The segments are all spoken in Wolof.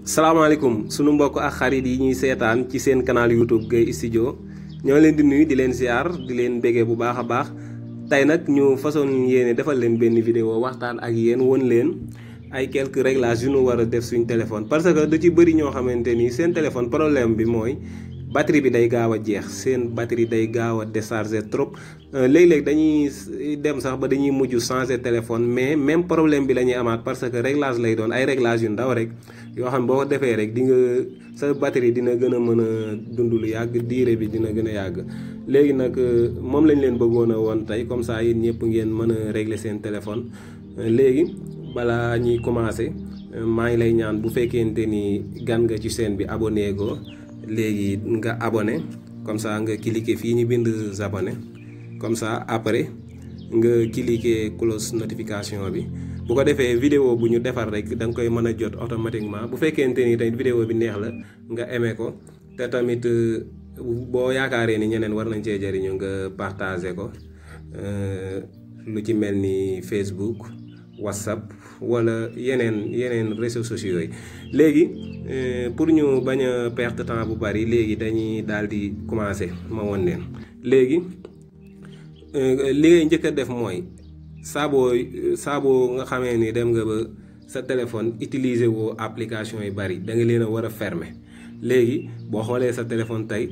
salaamaaleykum sunu mbokk ak xarit yi ñuy seetaan ci seen canal YouTube Gueye Studio ñoo leen di nuyu di leen ziar di leen béggee bu baax a baax tey nag ñu façon yéene defal leen benn vidéo waxtaan ak yéen won leen ay quelques réglages yu ñu war a def suñ téléphone parce que da ci bëri ñoo xamante ni seen téléphone problème bi mooy batterie bi day gaaw a jeex seen batterie day gaaw a décharger trop léeg-léeg dañuy dem sax ba dañuy mujj changer téléphone mais même problème bi la ñuy amaat parce que réglage lay doon ay réglages yu ndaw rek yoo xam boo ko defee rek di nga sa batterie dina gën a mën a dund lu yàgg durée bi dina gën a yàgg. léegi nag moom lañ leen bëggoon a woon tey comme ça yéen ñëpp ngeen mën a régler seen téléphone léegi balaa ñuy commencer maa ngi lay ñaan bu fekkente ni gan nga ci chaîne bi abonné go léegi nga abonné comme ça nga cliquer fii ñu bind abonné comme ça après nga cliquer cloche notification bi bu ko defee vidéo bu ñu defar rek da nga koy mën a jot automatiquement bu fekkente ni tey vidéo bi neex la nga aimé ko te tamit boo yaakaaree ni ñeneen war nañ cee jëriñu nga partager ko lu ci mel ni Facebook WhatsApp wala yeneen réseaux sociaux yi léegi pour ñu bañ a perte temps bu bari léegi dañuy daal di commencer ma won leen léegi li ngay njëkk a def mooy saaboo nga xamee ni dem nga ba sa téléphone utiliser woo application yu bari da nga leen a war a fermer léegi boo xoolee sa téléphone tey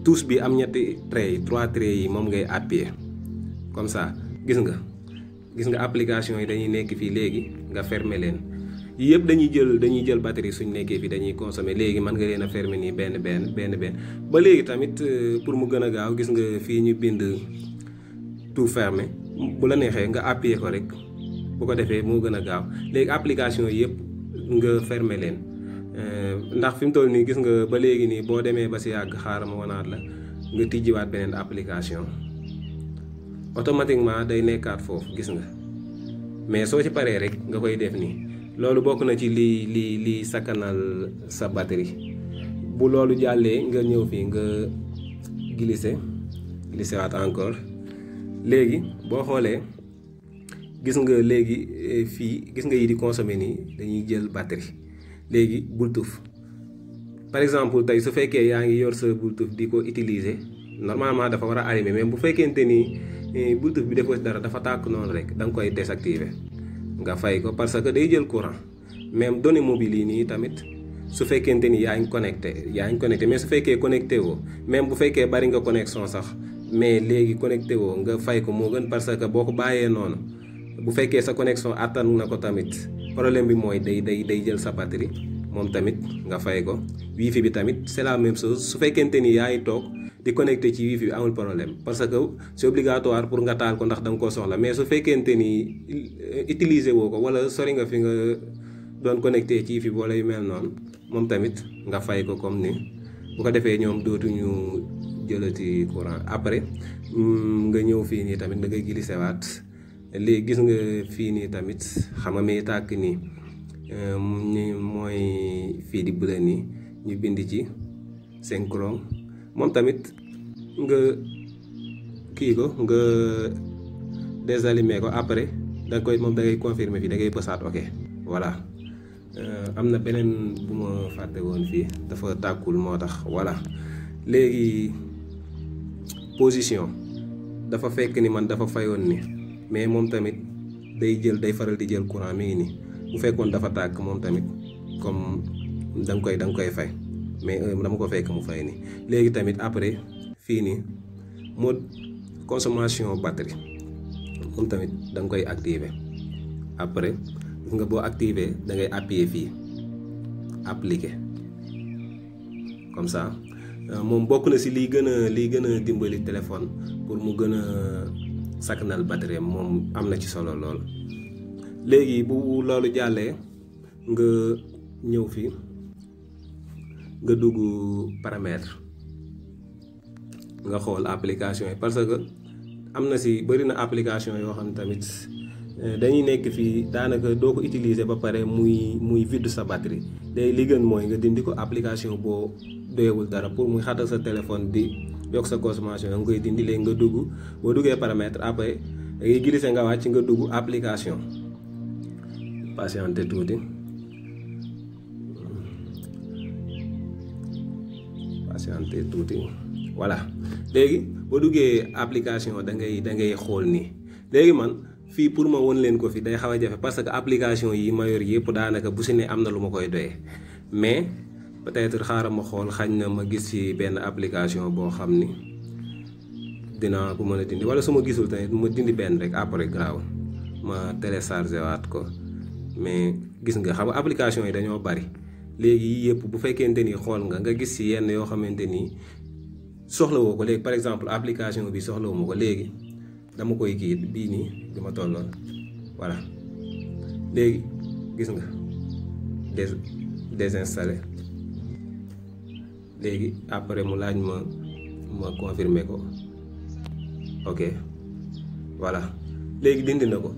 touche bi am ñetti traits yi 3 traits yi moom ngay appuyer comme ça gis nga application yi dañuy nekk fii léegi nga fermer leen yëpp dañuy jël batterie suñ nekkee fii dañuy consommer léegi mën nga leen a fermer nii benn ba léegi tamit pour mu gën a gaaw gis nga fii ñu bind tout fermé bu la neexee nga appuyer ko rek bu ko defee moo gën a gaaw léegi application yëpp nga fermer leen ndax fi mu toll nii gis nga ba léegi nii boo demee ba si yàgg xaaral ma wanaat la nga tijjiwaat beneen application automatiquement day nekkaat foofu gis nga mais soo ci paree rek nga koy def nii loolu bokk na ci lii sakkanal sa batterie bu loolu jàllee nga ñëw fii nga glisser waat encore léegi boo xoolee gis nga léegi fii gis nga yi di consommer nii dañuy jël batterie léegi Bluetooth par exemple tey su fekkee yaa ngi yor sa Bluetooth di ko utiliser normalement dafa war a allumer mais bu fekkente ni Bluetooth bi defoo dara dafa tàkk noonu rek da nga koy désactiver nga fay ko parce que day jël courant même données mobiles yi nii tamit su fekkente ni yaa ngi connecté mais su fekkee connecté woo même bu fekkee bari nga connexion sax mais léegi connecté woo nga fay ko moo gën parce que boo ko bàyyee noonu bu fekkee sa connexion attan na ko tamit problème bi mooy day jël sa batterie moom tamit nga fay ko wifi bi tamit c'est la même chose su fekkente ni yaa ngi toog di connecté ci wifi bi amul problème parce que c'est obligatoire pour nga taal ko ndax da nga koo soxla mais su fekkente ni utiliser woo ko wala sori nga fi nga doon connecté ci wifi bi wala yu mel noonu moom tamit nga fay ko comme ni bu ko defee ñoom dootuñu jëlati courant après nga ñëw fii nii tamit da ngay glisser waat léegi gis nga fii nii tamit xam nga mi tàkk nii mooy fii di bële nii ñu bind ci synchrone moom tamit nga kii ko nga désallumer ko après da koy moom da ngay confirmer fii da ngay pësaat ok voilà am na beneen bu ma fàtte woon fii dafa tàkkul moo tax voilà léegi position dafa fekk ni man dafa fayoon ni mais moom tamit day faral di jël courant mi ngi nii bu fekkoon dafa tàkk moom tamit comme da nga koy fay mais dama ko fekk mu fay nii léegi tamit après fii nii mode consommation batterie moom tamit da nga koy activer après gis nga boo activer da ngay appuyer fii appliquer comme ça moom bokk na si liy gën a dimbali téléphone pour mu gën a sakkanal batterie moom am na ci solo lool. léegi bu loolu jàllee nga ñëw fii nga dugg paramètre nga xool application yi parce que am na si bëri na application yoo xam tamit dañuy nekk fii daanaka doo ko utiliser ba pare muy vide sa batterie léegi li gën mooy nga dindi ko application boo doyewul dara pour muy xatal sa téléphone di yokk sa consommation nga koy dindi léegi nga dugg boo duggee paramètre après da ngay glisser nga wàcc nga dugg application patienté tuuti patienter tuuti voilà léegi boo duggee application da ngay xool nii léegi man fii pour ma won leen ko fi day xaw a jafe parce que application yi ma yor yëpp daanaka bu si ne am na lu ma koy doyee mais peut-être xaaral ma xool xañ na ma gis ci benn application boo xam ni dinaa ko mën a dindi wala su ma gisul tamit ma dindi benn rek après graaw ma téléchargé waat ko mais gis nga xam nga application yi dañoo bari léegi yii yëpp bu fekkente ni xool nga gis ci yenn yoo xamante ni soxlawoo ko léegi par exemple application bi soxlawuma ko léegi dama koy kii bii nii di ma tolloon voilà léegi gis nga désinstallé léegi après mu laaj ma confirmer ko ok voilà léegi dindi na ko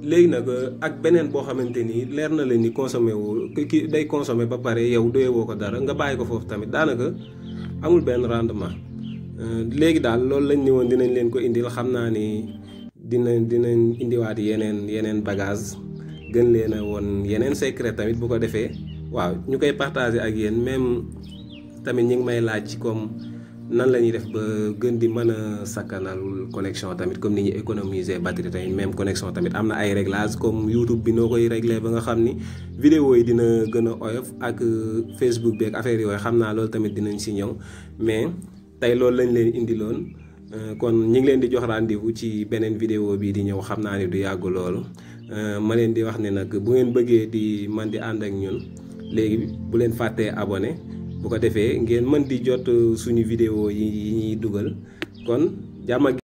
léegi nag ak beneen boo xamante ni leer na leen ni consommé wu ki day consommé ba pare yow doyewoo ko dara nga bàyyi ko foofu tamit daanaka amul benn rendement léegi daal loolu lañ ni woon dinañ leen ko indil xam naa ni dinañ indiwaat yeneen bagage gën leen a woon yeneen secret tamit bu ko defee waaw ñu koy partager ak yéen même tamit ñi ngi may laaj ci comme nan la ñuy def ba gën di mën a sakkanal connexion tamit comme ni ñuy économiser batterie tamit même connexion tamit am na ay réglages comme YouTube bi noo koy régler ba nga xam ni vidéo yi dina gën a oyof ak Facebook beeg affaire yooyu xam naa loolu tamit dinañ si ñëw mais tey loolu lañ leen indiloon kon ñi ngi leen di jox rendez-vous ci beneen vidéo bi di ñëw xam naa ni du yàgg loolu ma leen di wax ne nag bu ngeen bëggee di man di ànd ak ñun léegi bu leen fàttee abonné bu ko defee ngeen mën di jot suñu vidéo yi ñuy dugal kon jàmm ak